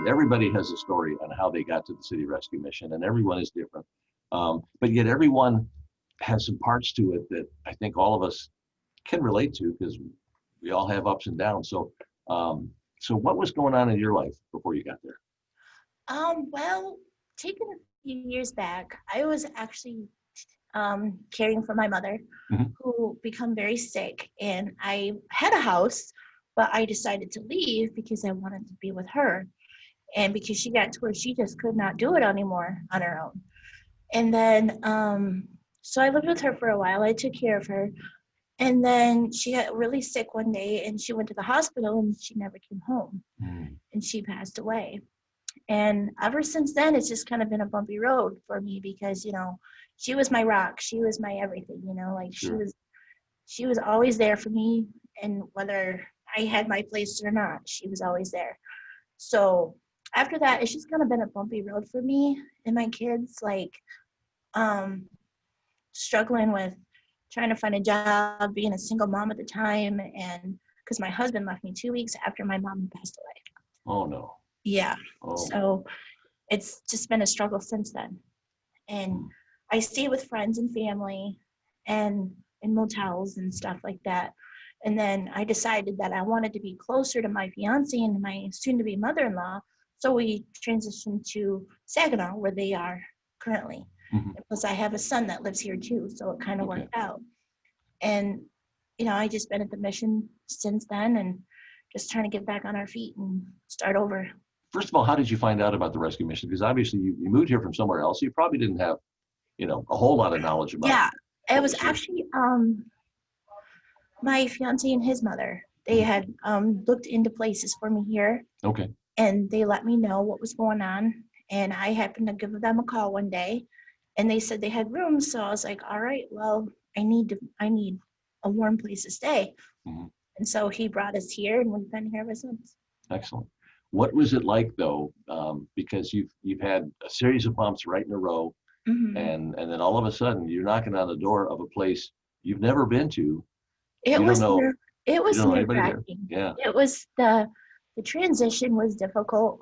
everybody has a story on how they got to the city rescue mission, and everyone is different. But yet everyone has some parts to it that I think all of us can relate to because we all have ups and downs. So what was going on in your life before you got there? Well, taking a few years back, I was actually caring for my mother Mhm. who become very sick, and I had a house, but I decided to leave because I wanted to be with her, and because she got to where she just could not do it anymore on her own. And then, so I lived with her for a while. I took care of her, and then she got really sick one day, and she went to the hospital, and she never came home, Mm. and she passed away. And ever since then, it's just kind of been a bumpy road for me because, she was my rock. She was my everything, like Sure. she was always there for me. And whether I had my place or not, she was always there. So after that, it's just kind of been a bumpy road for me and my kids, like um, struggling with trying to find a job, being a single mom at the time. And because my husband left me 2 weeks after my mom passed away. Oh no. Yeah. Oh. So it's just been a struggle since then. And Mm. I stay with friends and family and in motels and stuff like that. And then I decided that I wanted to be closer to my fiance and my soon-to-be mother-in-law. So we transitioned to Saginaw, where they are currently. Mhm. And plus, I have a son that lives here too, so it kind of Okay. worked out. And I just been at the mission since then, and just trying to get back on our feet and start over. First of all, how did you find out about the rescue mission? Because obviously you moved here from somewhere else. So you probably didn't have, a whole lot of knowledge about Yeah, it what was was here. actually my fiance and his mother. They Mhm. had looked into places for me here, Okay. and they let me know what was going on. And I happened to give them a call one day, and they said they had rooms. So I was like, all right, well, I need a warm place to stay. Mhm. And so he brought us here, and we've been here ever since. Excellent. What was it like though? Because you've had a series of bumps right in a row, Hmm. and then all of a sudden you're knocking on the door of a place you've never been to. It You don't was know nerve. It you was don't know nerve anybody there. wracking. Yeah. It was the transition was difficult.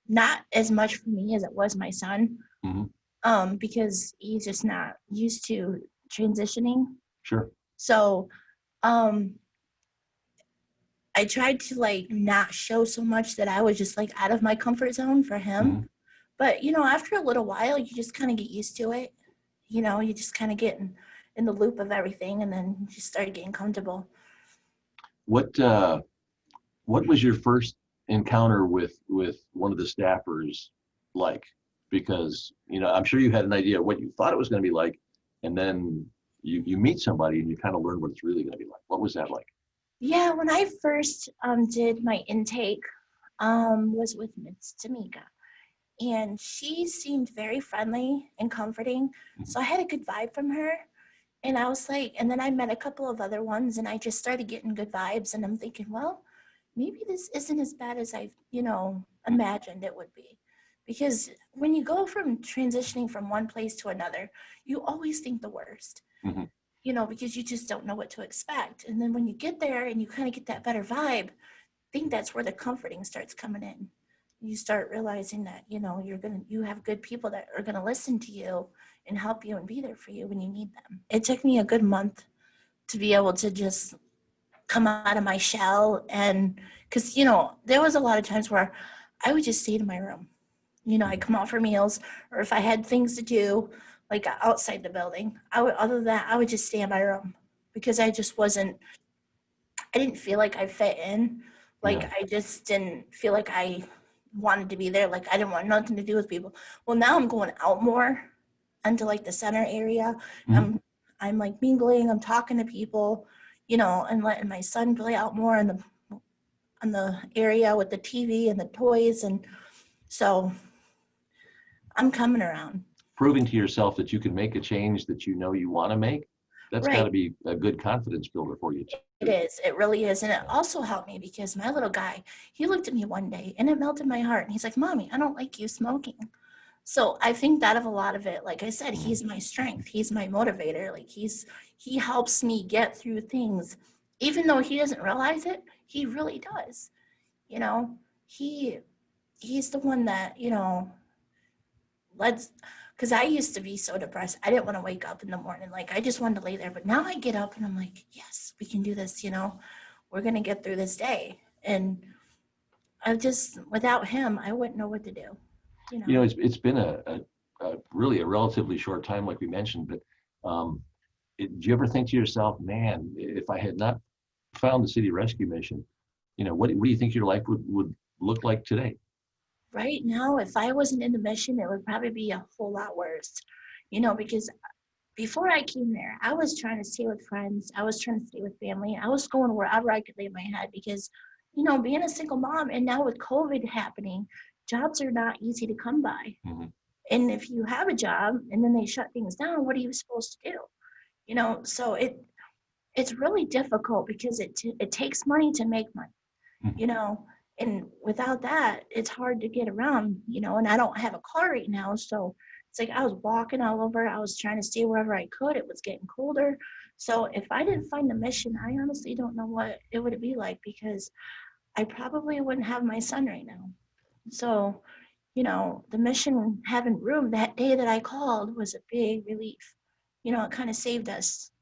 Not as much for me as it was my son, Hmm. because he's just not used to transitioning. Sure. So um, I tried to like not show so much that I was just like out of my comfort zone for him. Hmm. But after a little while, you just kind of get used to it. You just kind of get in the loop of everything, and then you just start getting comfortable. What what was your first encounter with one of the staffers like? Because I'm sure you had an idea of what you thought it was going to be like, and then you meet somebody and you kind of learn what it's really going to be like. What was that like? Yeah, when I first did my intake, was with Miss Tamika, and she seemed very friendly and comforting. Mhm. So I had a good vibe from her. And I was like, and then I met a couple of other ones, and I just started getting good vibes. And I'm thinking, well, maybe this isn't as bad as I, imagined it would be. Because when you go from transitioning from one place to another, you always think the worst, Mhm. because you just don't know what to expect. And then when you get there and you kind of get that better vibe, I think that's where the comforting starts coming in. You start realizing that you have good people that are gonna listen to you and help you and be there for you when you need them. It took me a good month to be able to just come out of my shell, and because there was a lot of times where I would just stay in my room. I'd Mhm. come out for meals, or if I had things to do like outside the building, other than that, I would just stay in my room because I just wasn't I didn't feel like I fit in. Like Yeah. I just didn't feel like I wanted to be there. Like I didn't want nothing to do with people. Well, now I'm going out more into like the center area. Mhm. I'm like mingling. I'm talking to people, and letting my son play out more in the area with the TV and the toys, and so I'm coming around. Proving to yourself that you can make a change that you want to make. That's got Right. to be a good confidence builder for you It too. is. It really is. And it also helped me because my little guy, he looked at me one day and it melted my heart. And he's like, Mommy, I don't like you smoking. So I think that of a lot of it, like I said, Mhm. he's my strength. He's my motivator. Like he helps me get through things. Even though he doesn't realize it, he really does. You know, he he's the one that, let's, because I used to be so depressed. I didn't want to wake up in the morning. Like, I just wanted to lay there. But now I get up and I'm like, yes, we can do this. We're going to get through this day. And I just, without him, I wouldn't know what to do. It's been a really a relatively short time, like we mentioned, but do you ever think to yourself, man, if I had not found the city rescue mission, what do you think your life would look like today? Right now, if I wasn't in the mission, it would probably be a whole lot worse, because before I came there, I was trying to stay with friends. I was trying to stay with family. I was going wherever I could lay my head because, being a single mom and now with COVID happening, jobs are not easy to come by. Mm-hmm. And if you have a job and then they shut things down, what are you supposed to do? So it's really difficult because it takes money to make money, Mm-hmm. you know, and without that, it's hard to get around, and I don't have a car right now. So it's like I was walking all over. I was trying to stay wherever I could. It was getting colder. So if I didn't find the mission, I honestly don't know what it would be like because I probably wouldn't have my son right now. So, the mission having room that day that I called was a big relief. It kind of saved us.